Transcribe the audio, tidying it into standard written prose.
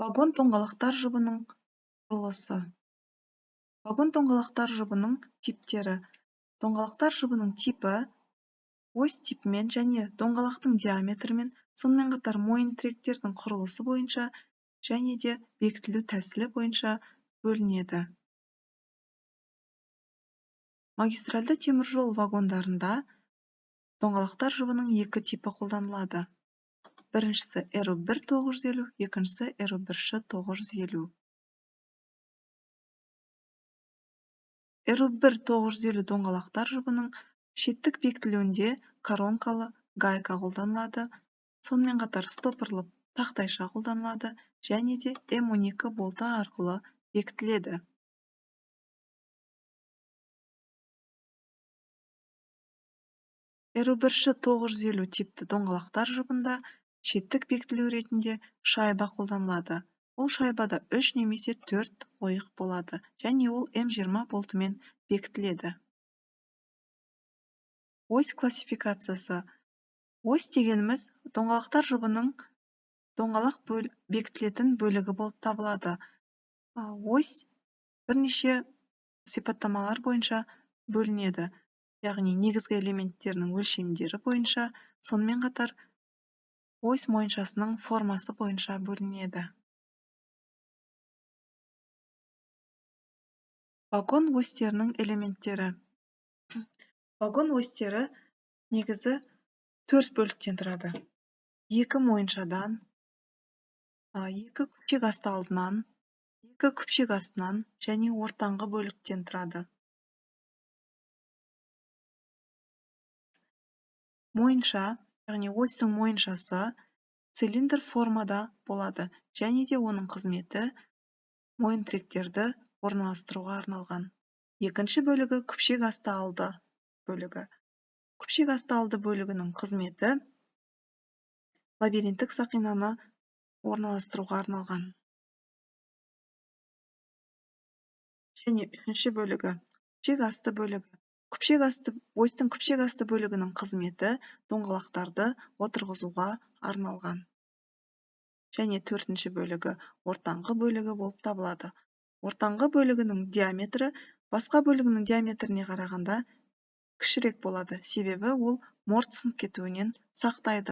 Вагон доңғалақтар жұбының құрылысы. Вагон доңғалақтар жұбының типтері. Доңғалақтар жұбының типі ось типімен және доңғалақтың диаметрімен, сонымен қатар мойын тіректердің құрылысы бойынша және де бекітілу тәсілі бойынша бөлінеді. Магистральды теміржол вагондарында доңғалақтар жұбының екі типі қолданылады. Біріншісі РУ1 950, екіншісі РУ1 950. РУ1 950 доңғалақтар жұбының шеттік бекітілуінде коронкалы гайка қолданылады, сонымен қатар стопорлы тақтайша қолданылады және де М12 болты арқылы бекітіледі. РУ1 950 типті доңғалақтар жұбында шеттік бекітілу ретінде шайба қолданылады. Ол шайбада 3 немесе 4 ойық болады және ол М20 болтымен бекітіледі. Ось классификациясы. Ось дегеніміз доңғалақтар жұбының доңғалақ бекітілетін бөлігі болып табылады. Ось бірнеше сипаттамалар бойынша бөлінеді, яғни негізгі элементтерінің өлшемдері бойынша, сонымен қатар ось мойыншасының формасы бойынша бөлінеді. Вагон осьтерінің элементтері. Вагон осьтері негізі 4 бөліктен тұрады. 2 мойыншадан, 2 күпшек асты алдынан, 2 күпшек астынан және ортаңғы бөліктен тұрады. Мойынша, яғни осьтің мойыншасы цилиндр формада болады және де оның қызметі мойын тіректерді орналастыруға арналған. Екінші бөлігі күпшек асты алды бөлігі. Күпшек асты алды бөлігінің қызметі лабиринттік сақинаны орналастыруға арналған. Және үшінші бөлігі күпшек асты бөлігі. Осьтің күпшек асты бөлігінің қызметі доңғалақтарды отырғызуға арналған. Және төртінші бөлігі ортаңғы бөлігі болып табылады. Ортаңғы бөлігінің диаметрі басқа бөлігінің диаметріне қарағанда кішірек болады, себебі ол морт сынып кетуінен сақтайды.